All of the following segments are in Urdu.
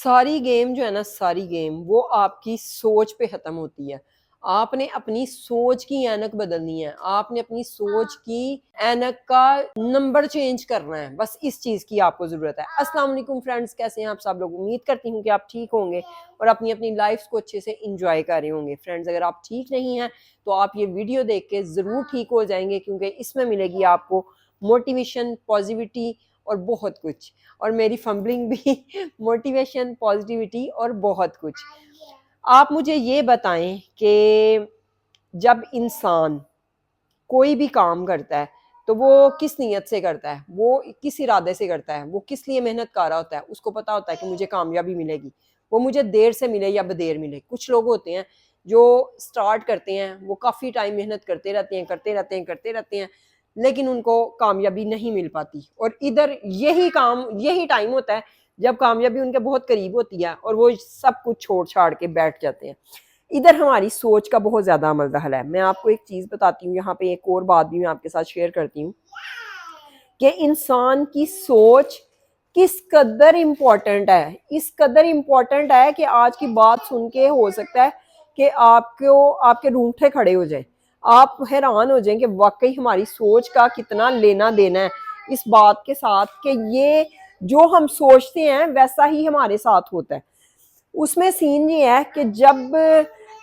ساری گیم جو ہے نا، ساری گیم وہ آپ کی سوچ پہ ختم ہوتی ہے۔ آپ نے اپنی سوچ کی اینک بدلنی ہے، آپ نے اپنی سوچ کی اینک کا نمبر چینج کرنا ہے، بس اس چیز کی آپ کو ضرورت ہے۔ السلام علیکم فرینڈز، کیسے ہیں آپ سب لوگ؟ امید کرتی ہوں کہ آپ ٹھیک ہوں گے اور اپنی اپنی لائف کو اچھے سے انجوائے کر رہے ہوں گے۔ فرینڈز، اگر آپ ٹھیک نہیں ہیں تو آپ یہ ویڈیو دیکھ کے ضرور ٹھیک ہو جائیں گے، کیونکہ اس میں ملے گی آپ کو موٹیویشن، پازیٹیوٹی اور بہت کچھ، اور میری فمبلنگ بھی موٹیویشن، پازیٹیوٹی اور بہت کچھ۔ آپ مجھے یہ بتائیں کہ جب انسان کوئی بھی کام کرتا ہے تو وہ کس نیت سے کرتا ہے، وہ کس ارادے سے کرتا ہے، وہ کس لیے محنت کر رہا ہوتا ہے؟ اس کو پتا ہوتا ہے کہ مجھے کامیابی ملے گی، وہ مجھے دیر سے ملے یا بدیر ملے۔ کچھ لوگ ہوتے ہیں جو سٹارٹ کرتے ہیں، وہ کافی ٹائم محنت کرتے رہتے ہیں لیکن ان کو کامیابی نہیں مل پاتی، اور ادھر یہی ٹائم ہوتا ہے جب کامیابی ان کے بہت قریب ہوتی ہے اور وہ سب کچھ چھوڑ چھاڑ کے بیٹھ جاتے ہیں۔ ادھر ہماری سوچ کا بہت زیادہ عمل دخل ہے۔ میں آپ کو ایک چیز بتاتی ہوں، یہاں پہ ایک اور بات بھی میں آپ کے ساتھ شیئر کرتی ہوں کہ انسان کی سوچ کس قدر امپورٹنٹ ہے۔ اس قدر امپورٹنٹ ہے کہ آج کی بات سن کے ہو سکتا ہے کہ آپ کے رونگٹے کھڑے ہو جائیں، آپ حیران ہو جائیں کہ واقعی ہماری سوچ کا کتنا لینا دینا ہے اس بات کے ساتھ کہ یہ جو ہم سوچتے ہیں ویسا ہی ہمارے ساتھ ہوتا ہے۔ اس میں سین یہ ہے کہ جب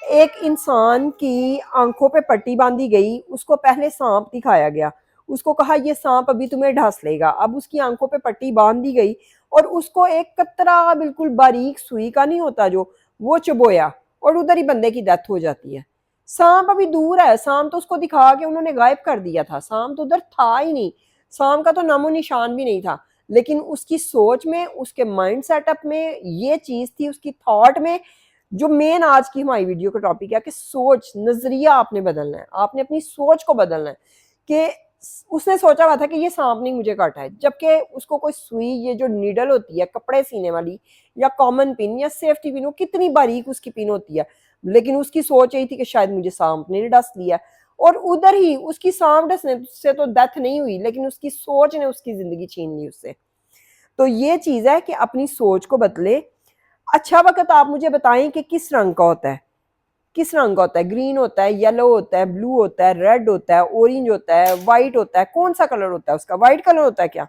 ایک انسان کی آنکھوں پہ پٹی باندھی گئی، اس کو پہلے سانپ دکھایا گیا، اس کو کہا یہ سانپ ابھی تمہیں ڈھس لے گا۔ اب اس کی آنکھوں پہ پٹی باندھ دی گئی اور اس کو ایک قطرہ بالکل باریک سوئی کا نہیں ہوتا جو، وہ چبویا اور ادھر ہی بندے کی ڈیتھ ہو جاتی ہے۔ سانپ ابھی دور ہے، سانپ تو اس کو دکھا کے انہوں نے غائب کر دیا تھا، سانپ تو ادھر تھا ہی نہیں، سانپ کا تو نام و نشان بھی نہیں تھا، لیکن اس کی سوچ میں، اس کے مائنڈ سیٹ اپ میں یہ چیز تھی، اس کی تھاٹ میں، جو مین آج کی ہماری ویڈیو کا ٹاپک ہے کہ سوچ، نظریہ آپ نے بدلنا ہے، آپ نے اپنی سوچ کو بدلنا ہے۔ کہ اس نے سوچا ہوا تھا کہ یہ سانپ نہیں مجھے کاٹا ہے، جبکہ اس کو کوئی سوئی، یہ جو نیڈل ہوتی ہے کپڑے سینے والی یا کامن پن یا سیفٹی پن، وہ کتنی باریک اس کی پن ہوتی ہے، لیکن اس کی سوچ یہی تھی کہ شاید مجھے سانپ نے ڈس لیا، اور ادھر ہی اس کی سانپ ڈسنے سے تو ڈیتھ نہیں ہوئی، لیکن اس کی سوچ نے اس کی زندگی چھین لی اس سے۔ تو یہ چیز ہے کہ اپنی سوچ کو بدلے۔ اچھا وقت آپ مجھے بتائیں کہ کس رنگ کا ہوتا ہے؟ کس رنگ کا ہوتا ہے؟ گرین ہوتا ہے، یلو ہوتا ہے، بلو ہوتا ہے، ریڈ ہوتا ہے، اورنج ہوتا ہے، وائٹ ہوتا ہے؟ کون سا کلر ہوتا ہے اس کا؟ وائٹ کلر ہوتا ہے کیا؟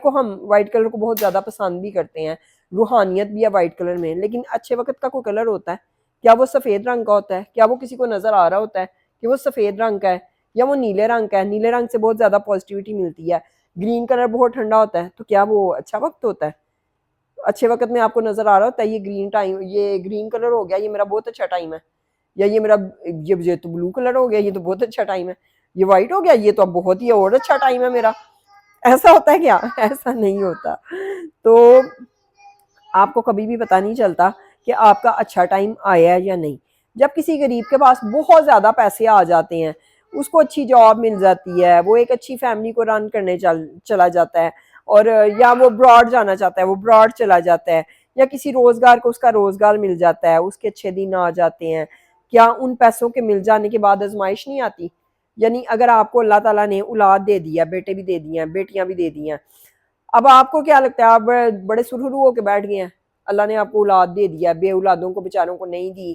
ہم وائٹ کلر کو بہت زیادہ پسند بھی کرتے ہیں، روحانیت بھی ہے وائٹ کلر میں، لیکن اچھے وقت کا کوئی کلر ہوتا ہے کیا؟ وہ سفید رنگ کا ہوتا ہے کیا؟ وہ کسی کو نظر آ رہا ہوتا ہے کہ وہ سفید رنگ کا ہے یا وہ نیلے رنگ کا ہے؟ نیلے رنگ سے بہت زیادہ پازیٹیوٹی ملتی ہے۔ گرین کلر بہت ٹھنڈا ہوتا ہے، تو کیا وہ اچھا وقت ہوتا ہے؟ اچھے وقت میں آپ کو نظر آ رہا ہوتا ہے یہ گرین کلر ہو گیا، یہ میرا بہت اچھا ٹائم ہے، یا یہ تو بلو کلر ہو گیا، یہ تو بہت اچھا ٹائم ہے، یہ وائٹ ہو گیا، یہ تو اب بہت ہی اور اچھا ٹائم ہے میرا۔ ایسا ہوتا ہے کیا؟ ایسا نہیں ہوتا۔ تو آپ کو کبھی بھی پتہ نہیں چلتا کہ آپ کا اچھا ٹائم آیا ہے یا نہیں۔ جب کسی غریب کے پاس بہت زیادہ پیسے آ جاتے ہیں، اس کو اچھی جاب مل جاتی ہے، وہ ایک اچھی فیملی کو رن کرنے چلا جاتا ہے، اور یا وہ براڈ جانا چاہتا ہے، وہ براڈ چلا جاتا ہے، یا کسی روزگار کو اس کا روزگار مل جاتا ہے، اس کے اچھے دن آ جاتے ہیں، کیا ان پیسوں کے مل جانے کے بعد آزمائش نہیں آتی؟ یعنی اگر آپ کو اللہ تعالیٰ نے اولاد دے دیا، بیٹے بھی دے دیے ہیں، بیٹیاں بھی دے دی ہیں، اب آپ کو کیا لگتا ہے آپ بڑے سرخرو ہو کے بیٹھ گئے ہیں؟ اللہ نے آپ کو اولاد دے دیا، بے اولادوں کو بیچاروں کو نہیں دی،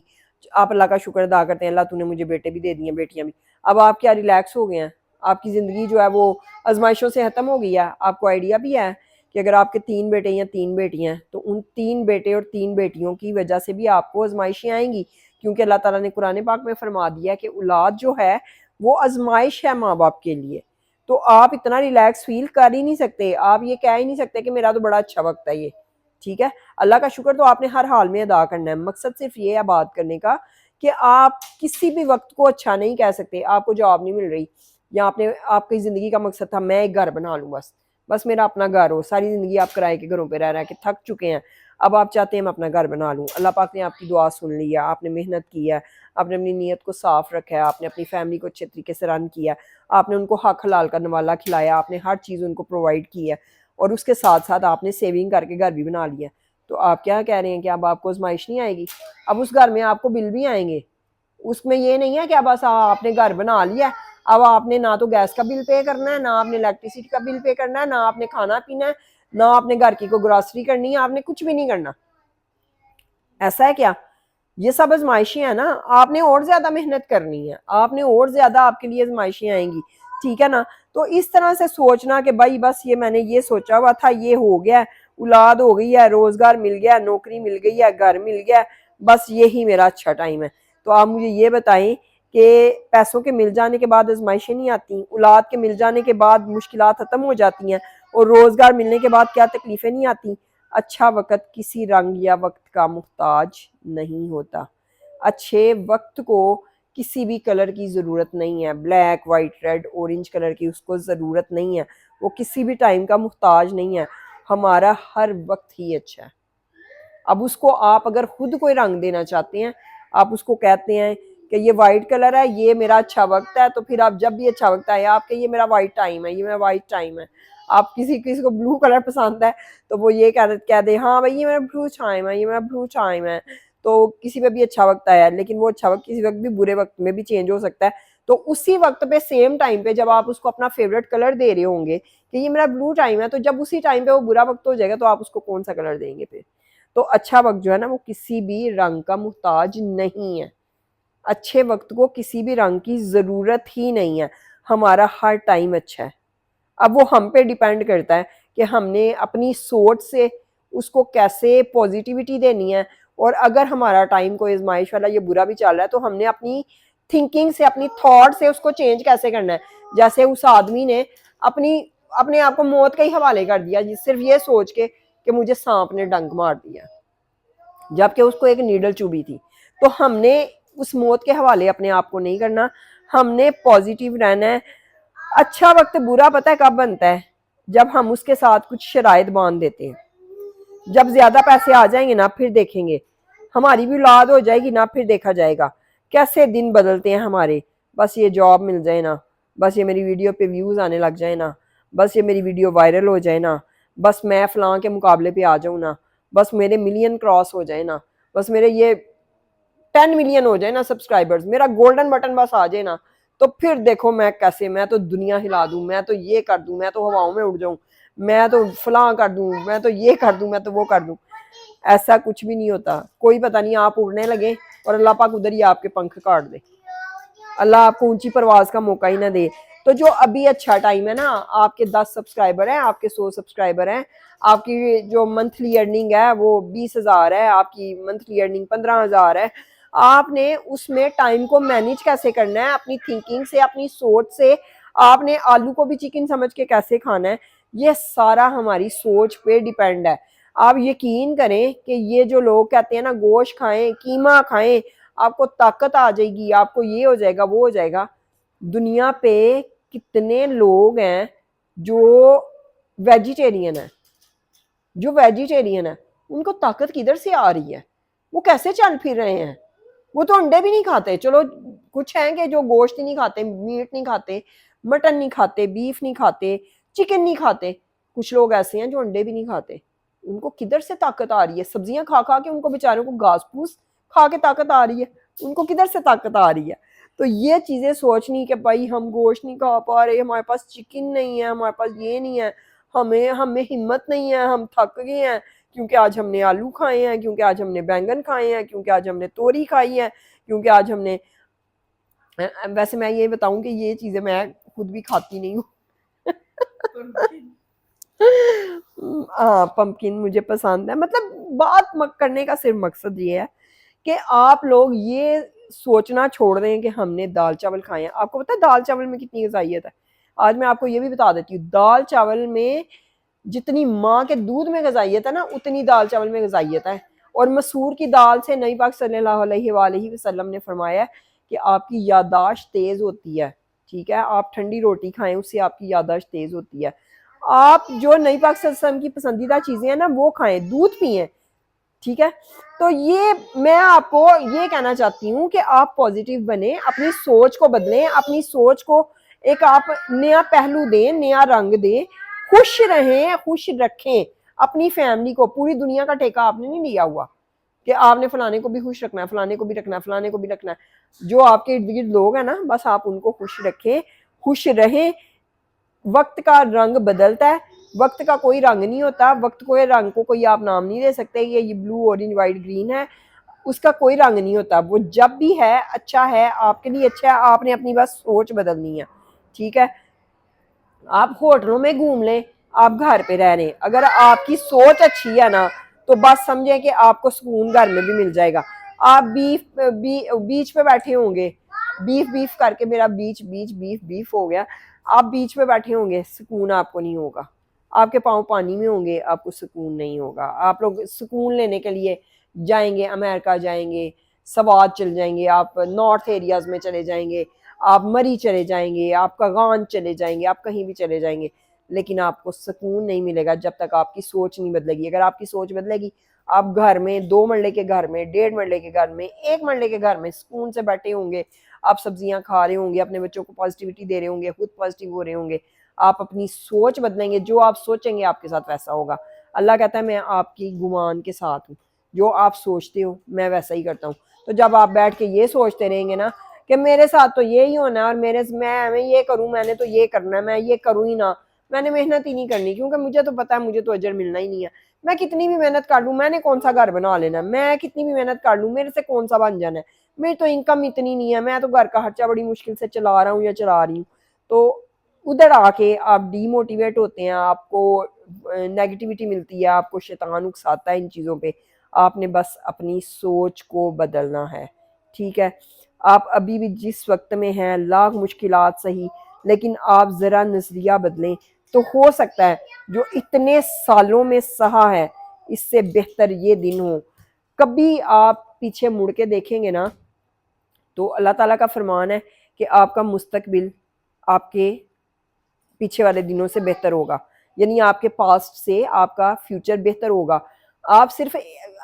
آپ اللہ کا شکر ادا کرتے ہیں، اللہ تو نے مجھے بیٹے بھی دے دیے، بیٹیاں بھی۔ اب آپ کیا ریلیکس ہو گئے ہیں؟ آپ کی زندگی جو ہے وہ آزمائشوں سے ختم ہو گئی ہے؟ آپ کو آئیڈیا بھی ہے کہ اگر آپ کے 3 بیٹے یا 3 بیٹیاں ہیں تو ان 3 بیٹے اور 3 بیٹیوں کی وجہ سے بھی آپ کو آزمائشیں آئیں گی، کیونکہ اللہ تعالیٰ نے قرآن پاک میں فرما دیا کہ اولاد جو ہے وہ آزمائش ہے ماں باپ کے لیے۔ تو آپ اتنا ریلیکس فیل کر ہی نہیں سکتے، آپ یہ کہہ ہی نہیں سکتے کہ میرا تو بڑا اچھا وقت ہے یہ، ٹھیک ہے؟ اللہ کا شکر تو آپ نے ہر حال میں ادا کرنا ہے۔ مقصد صرف یہ ہے بات کرنے کا کہ آپ کسی بھی وقت کو اچھا نہیں کہہ سکتے۔ آپ کو جاب نہیں مل رہی، یا آپ کی زندگی کا مقصد تھا میں ایک گھر بنا لوں، بس میرا اپنا گھر ہو، ساری زندگی آپ کرائے کے گھروں پہ رہ کے تھک چکے ہیں، اب آپ چاہتے ہیں میں اپنا گھر بنا لوں۔ اللہ پاک نے آپ کی دعا سن لی ہے، آپ نے محنت کی ہے، آپ نے اپنی نیت کو صاف رکھا ہے، آپ نے اپنی فیملی کو اچھے طریقے سے رن کیا، آپ نے ان کو حق حلال کا نوالا کھلایا، آپ نے ہر چیز ان کو پرووائڈ کی ہے، اور اس کے ساتھ ساتھ آپ نے سیونگ کر کے گھر بھی بنا لیا، تو آپ کیا کہہ رہے ہیں کہ اب آپ کو آزمائش نہیں آئے گی؟ اب اس گھر میں آپ کو بل بھی آئیں گے، اس میں یہ نہیں ہے کہ بس آپ نے گھر بنا لیا، اب آپ نے نہ تو گیس کا بل پے کرنا ہے، نہ آپ نے الیکٹریسٹی کا بل پے کرنا ہے، نہ آپ نے کھانا پینا ہے، نہ آپ نے گھر کی کوئی گراسری کرنی ہے، آپ نے کچھ بھی نہیں کرنا۔ ایسا ہے کیا؟ یہ سب آزمائشیں ہیں نا، آپ نے اور زیادہ محنت کرنی ہے، آپ نے اور زیادہ آپ کے لیے آزمائشیں آئیں گی، ٹھیک ہے نا؟ تو اس طرح سے سوچنا کہ بھائی بس یہ میں نے یہ سوچا ہوا تھا، یہ ہو گیا، اولاد ہو گئی ہے، روزگار مل گیا، نوکری مل گئی ہے، گھر مل گیا، بس یہی میرا اچھا ٹائم ہے۔ تو آپ مجھے یہ بتائیں کہ پیسوں کے مل جانے کے بعد آزمائشیں نہیں آتی، اولاد کے مل جانے کے بعد مشکلات ختم ہو جاتی ہیں، اور روزگار ملنے کے بعد کیا تکلیفیں نہیں آتی؟ اچھا وقت کسی رنگ یا وقت کا محتاج نہیں ہوتا، اچھے وقت کو کسی بھی کلر کی ضرورت نہیں ہے، black, white, red, orange colour کی اس کو ضرورت نہیں ہے، وہ کسی بھی ٹائم کا محتاج نہیں ہے، ہمارا ہر وقت ہی اچھا ہے۔ اب اس کو آپ اگر خود کوئی رنگ دینا چاہتے ہیں، آپ اس کو کہتے ہیں کہ یہ وائٹ کلر ہے، یہ میرا اچھا وقت ہے، تو پھر آپ جب بھی اچھا وقت آئے آپ کہ یہ میرا وائٹ ٹائم ہے، یہ میرا وائٹ ٹائم ہے۔ آپ کسی کو بلو کلر پسند ہے تو وہ یہ کہہ دے ہاں بھائی یہ میرا بلو ٹائم ہے، یہ میرا بلو ٹائم ہے، تو کسی پہ بھی اچھا وقت آیا ہے، لیکن وہ اچھا وقت کسی وقت بھی برے وقت میں بھی چینج ہو سکتا ہے۔ تو اسی وقت پہ سیم ٹائم پہ جب آپ اس کو اپنا فیوریٹ کلر دے رہے ہوں گے کہ یہ میرا بلو ٹائم ہے، تو جب اسی ٹائم پہ وہ برا وقت ہو جائے گا تو آپ اس کو کون سا کلر دیں گے پھر؟ تو اچھا وقت جو ہے نا وہ کسی بھی رنگ کا محتاج نہیں ہے، اچھے وقت کو کسی بھی رنگ کی ضرورت ہی نہیں ہے، ہمارا ہر ٹائم اچھا ہے۔ اب وہ ہم پہ ڈیپینڈ کرتا ہے کہ ہم نے اپنی سوچ سے اس کو کیسے پوزیٹیوٹی دینی ہے، اور اگر ہمارا ٹائم کوئی آزمائش والا یہ برا بھی چل رہا ہے تو ہم نے اپنی تھنکنگ سے، اپنی تھاٹ سے اس کو چینج کیسے کرنا ہے۔ جیسے اس آدمی نے اپنے آپ کو موت کا ہی حوالے کر دیا صرف یہ سوچ کے کہ مجھے سانپ نے ڈنک مار دیا، جبکہ اس کو ایک نیڈل چوبی تھی۔ تو ہم نے اس موت کے حوالے اپنے آپ کو نہیں کرنا، ہم نے پازیٹیو رہنا ہے۔ اچھا وقت برا پتہ ہے کب بنتا ہے؟ جب ہم اس کے ساتھ کچھ شرائط باندھ دیتے ہیں۔ جب زیادہ پیسے آ جائیں گے نا پھر دیکھیں گے، ہماری بھی اولاد ہو جائے گی نا پھر دیکھا جائے گا کیسے دن بدلتے ہیں ہمارے۔ بس یہ جاب مل جائے نا، بس یہ میری ویڈیو پہ ویوز آنے لگ جائے نا، بس یہ میری ویڈیو وائرل ہو جائے نا، بس میں فلاں کے مقابلے پہ آ جاؤں نا، بس میرے ملین کراس ہو جائے نا، بس میرے یہ 10 ملین ہو جائے نا سبسکرائبرز، میرا گولڈن بٹن بس آ جائے نا، تو پھر دیکھو میں کیسے، میں تو دنیا ہلا دوں، میں تو یہ کر دوں، میں تو ہواؤں میں اڑ جاؤں، میں تو فلاں کر دوں، میں تو یہ کر دوں، میں تو وہ کر دوں۔ ایسا کچھ بھی نہیں ہوتا، کوئی پتہ نہیں آپ اڑنے لگے اور اللہ پاک ادھر ہی آپ کے پنکھ کاٹ دے، اللہ آپ کو اونچی پرواز کا موقع ہی نہ دے۔ تو جو ابھی اچھا ٹائم ہے نا، آپ کے 10 سبسکرائبر ہیں، آپ کے 100 سبسکرائبر ہیں، آپ کی جو منتھلی ارننگ ہے وہ 20,000 ہے، آپ کی منتھلی ارننگ 15,000 ہے، آپ نے اس میں ٹائم کو مینیج کیسے کرنا ہے، اپنی تھنکنگ سے، اپنی سوچ سے، آپ نے آلو کو بھی چکن سمجھ کے کیسے کھانا ہے، یہ سارا ہماری سوچ پہ ڈیپینڈ ہے۔ آپ یقین کریں کہ یہ جو لوگ کہتے ہیں نا گوشت کھائیں، قیمہ کھائیں، آپ کو طاقت آ جائے گی، آپ کو یہ ہو جائے گا وہ ہو جائے گا، دنیا پہ کتنے لوگ ہیں جو ویجیٹیرین ہیں، ان کو طاقت کدھر سے آ رہی ہے؟ وہ کیسے چل پھر رہے ہیں؟ وہ تو انڈے بھی نہیں کھاتے، چلو کچھ ہیں کہ جو گوشت نہیں کھاتے، میٹ نہیں کھاتے، مٹن نہیں کھاتے، بیف نہیں کھاتے، چکن نہیں کھاتے، کچھ لوگ ایسے ہیں جو انڈے بھی نہیں کھاتے، ان کو کدھر سے طاقت آ رہی ہے؟ سبزیاں کھا کھا کے ان کو بیچاروں کو گھاس پھوس کھا کے طاقت آ رہی ہے، ان کو کدھر سے طاقت آ رہی ہے؟ تو یہ چیزیں سوچنی کہ بھائی ہم گوشت نہیں کھا پا رہے، ہمارے پاس چکن نہیں ہے، ہمارے پاس یہ نہیں ہے، ہمیں ہمت نہیں ہے، ہم تھک گئے ہیں کیونکہ آج ہم نے آلو کھائے ہیں، کیونکہ آج ہم نے بینگن کھائے ہیں، کیونکہ آج ہم نے توری کھائی ہے، کیونکہ آج ہم نے، ویسے میں یہ بتاؤں کہ یہ چیزیں میں خود بھی کھاتی نہیں ہوں۔ ہاں پمکن مجھے پسند ہے، مطلب بات کرنے کا صرف مقصد یہ ہے کہ آپ لوگ یہ سوچنا چھوڑ دیں کہ ہم نے دال چاول کھائے ہیں۔ آپ کو پتا ہے دال چاول میں کتنی غذائیت ہے؟ آج میں آپ کو یہ بھی بتا دیتی ہوں، دال چاول میں جتنی ماں کے دودھ میں غذائیت ہے نا اتنی دال چاول میں غذائیت ہے۔ اور مسور کی دال سے نبی پاک صلی اللہ علیہ وآلہ وسلم نے فرمایا ہے کہ آپ کی یادداشت تیز ہوتی ہے، ٹھیک ہے؟ آپ ٹھنڈی روٹی کھائیں، اس سے آپ کی یادداشت تیز ہوتی ہے۔ آپ جو نبی پاک صلی اللہ علیہ وسلم کی پسندیدہ چیزیں ہیں نا وہ کھائیں، دودھ پئیں، ٹھیک ہے؟ تو یہ میں آپ کو یہ کہنا چاہتی ہوں کہ آپ پازیٹیو بنیں، اپنی سوچ کو بدلیں، اپنی سوچ کو ایک آپ نیا پہلو دیں، نیا رنگ دیں، خوش رہیں، خوش رکھیں اپنی فیملی کو۔ پوری دنیا کا ٹھیکہ آپ نے نہیں لیا ہوا کہ آپ نے فلانے کو بھی خوش رکھنا ہے، فلانے کو بھی رکھنا ہے، فلانے کو بھی رکھنا ہے۔ جو آپ کے ارد گرد لوگ ہیں نا بس آپ ان کو خوش رکھیں، خوش رہیں۔ وقت کا رنگ بدلتا ہے، وقت کا کوئی رنگ نہیں ہوتا, وقت کو رنگ کو کوئی آپ نام نہیں دے سکتے یہ بلو اورنج وائٹ گرین ہے, اس کا کوئی رنگ نہیں ہوتا. وہ جب بھی ہے اچھا ہے, آپ کے لیے اچھا ہے, آپ نے اپنی بس سوچ بدلنی ہے. ٹھیک ہے, آپ ہوٹلوں میں گھوم لیں, آپ گھر پہ رہ رہے ہیں, اگر آپ کی سوچ اچھی ہے نا تو بس سمجھیں کہ آپ کو سکون گھر میں بھی مل جائے گا. آپ بیچ پہ بیٹھے ہوں گے, بیف کر کے میرا بیف ہو گیا, آپ بیچ پہ بیٹھے ہوں گے, سکون آپ کو نہیں ہوگا, آپ کے پاؤں پانی میں ہوں گے, آپ کو سکون نہیں ہوگا. آپ لوگ سکون لینے کے لیے جائیں گے, امریکہ جائیں گے, سوات چل جائیں گے, آپ نارتھ ایریاز میں چلے جائیں گے, آپ مری چلے جائیں گے, آپ کاغان چلے جائیں گے, آپ کہیں بھی چلے جائیں گے, لیکن آپ کو سکون نہیں ملے گا جب تک آپ کی سوچ نہیں بدلے گی. اگر آپ کی سوچ بدلے گی, آپ گھر میں 2 مرلے کے گھر میں, 1.5 مرلے کے گھر میں, 1 مرلے کے گھر میں سکون سے بیٹھے ہوں گے, آپ سبزیاں کھا رہے ہوں گے, اپنے بچوں کو پازیٹیوٹی دے رہے ہوں گے, خود پازیٹیو ہو رہے ہوں گے. آپ اپنی سوچ بدلیں گے, جو آپ سوچیں گے آپ کے ساتھ ویسا ہوگا. اللہ کہتا ہے میں آپ کی گمان کے ساتھ ہوں, جو آپ سوچتے ہو میں ویسا ہی کرتا ہوں. تو جب آپ بیٹھ کے یہ سوچتے رہیں گے نا کہ میرے ساتھ تو یہی ہونا ہے, اور میں یہ کروں, میں نے تو یہ کرنا ہے, میں یہ کروں ہی نہ, میں نے محنت ہی نہیں کرنی, کیونکہ مجھے تو پتا ہے مجھے تو اجر ملنا ہی نہیں ہے. میں کتنی بھی محنت کر لوں, میں نے کون سا گھر بنا لینا ہے, میں کتنی بھی محنت کر لوں, میرے سے کون سا بن جانا ہے, میری تو انکم اتنی نہیں ہے, میں تو گھر کا خرچہ بڑی مشکل سے چلا رہا ہوں یا چلا رہی ہوں. تو ادھر آ کے آپ ڈی موٹیویٹ ہوتے ہیں, آپ کو نیگیٹیوٹی ملتی ہے, آپ کو شیطان اکساتا ہے ان چیزوں پہ. آپ نے بس اپنی سوچ کو بدلنا ہے. ٹھیک ہے, آپ ابھی بھی جس وقت میں ہیں, لاکھ مشکلات صحیح, لیکن آپ ذرا نظریہ بدلیں تو ہو سکتا ہے جو اتنے سالوں میں سہا ہے اس سے بہتر یہ دن ہو. کبھی آپ پیچھے مڑ کے دیکھیں گے نا تو اللہ تعالیٰ کا فرمان ہے کہ آپ کا مستقبل آپ کے پیچھے والے دنوں سے بہتر ہوگا, یعنی آپ کے پاسٹ سے آپ کا فیوچر بہتر ہوگا. آپ صرف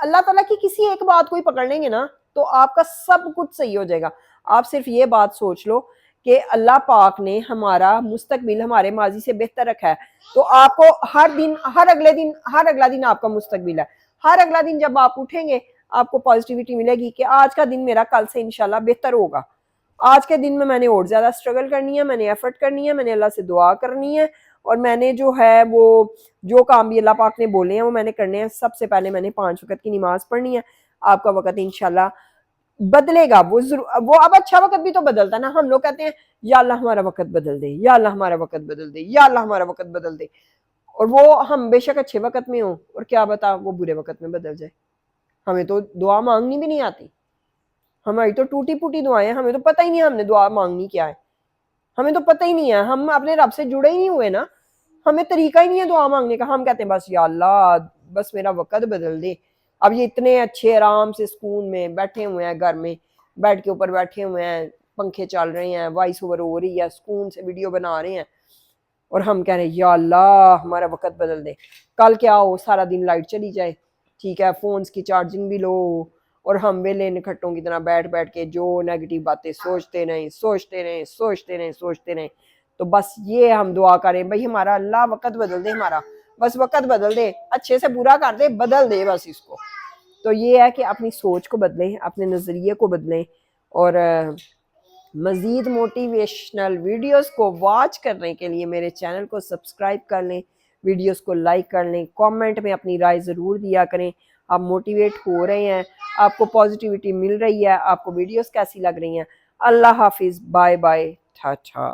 اللہ تعالیٰ کی کسی ایک بات کو ہی پکڑ لیں گے نا تو آپ کا سب کچھ صحیح ہو جائے گا. آپ صرف یہ بات سوچ لو کہ اللہ پاک نے ہمارا مستقبل ہمارے ماضی سے بہتر رکھا ہے, تو آپ کو ہر اگلا دن آپ کا مستقبل ہے. ہر اگلا دن جب آپ اٹھیں گے آپ کو پازیٹیوٹی ملے گی کہ آج کا دن میرا کل سے انشاءاللہ بہتر ہوگا, آج کے دن میں نے اور زیادہ اسٹرگل کرنی ہے, میں نے ایفرٹ کرنی ہے, میں نے اللہ سے دعا کرنی ہے, اور میں نے جو ہے وہ جو کام بھی اللہ پاک نے بولے ہیں وہ میں نے کرنے ہیں. سب سے پہلے میں نے 5 وقت کی نماز پڑھنی ہے. آپ کا وقت انشاءاللہ بدلے گا, وہ اب اچھا وقت بھی تو بدلتا ہے نا. ہم لوگ کہتے ہیں یا اللہ ہمارا وقت بدل دے, یا اللہ ہمارا وقت بدل دے, یا اللہ ہمارا وقت بدل دے, اور وہ ہم بے شک اچھے وقت میں ہوں اور کیا بتا وہ برے وقت میں بدل جائے. ہمیں تو دعا مانگنی بھی نہیں آتی, ہماری تو ٹوٹی پوٹی دعائیں ہیں, ہمیں تو پتہ ہی نہیں ہم نے دعا مانگنی کیا ہے, ہمیں تو پتہ ہی نہیں ہے, ہم اپنے رب سے جڑے ہی نہیں ہوئے نا, ہمیں طریقہ ہی نہیں ہے دعا مانگنے کا. ہم کہتے ہیں بس یا اللہ بس میرا وقت بدل دے. اب یہ اتنے اچھے آرام سے سکون میں بیٹھے ہوئے ہیں, گھر میں بیڈ کے اوپر بیٹھے ہوئے ہیں, پنکھے چل رہے ہیں, وائس اوور ہو رہی ہے, سکون سے ویڈیو بنا رہے ہیں, اور ہم کہہ رہے ہیں یا اللہ ہمارا وقت بدل دے. کل کیا ہو سارا دن لائٹ چلی جائے, ٹھیک ہے, فونز کی چارجنگ بھی لو, اور ہم ویلے نکھٹوں کی طرح بیٹھ کے جو نیگیٹو باتیں سوچتے رہیں. تو بس یہ ہم دعا کریں بھائی ہمارا اللہ وقت بدل دے, ہمارا بس وقت بدل دے, اچھے سے برا کر دے, بدل دے بس اس کو. تو یہ ہے کہ اپنی سوچ کو بدلیں, اپنے نظریے کو بدلیں, اور مزید موٹیویشنل ویڈیوز کو واچ کرنے کے لیے میرے چینل کو سبسکرائب کر لیں, ویڈیوز کو لائک کر لیں, کامنٹ میں اپنی رائے ضرور دیا کریں. آپ موٹیویٹ ہو رہے ہیں, آپ کو پازیٹیوٹی مل رہی ہے, آپ کو ویڈیوز کیسی لگ رہی ہیں. اللہ حافظ, بائے بائے, ٹھا ٹھا.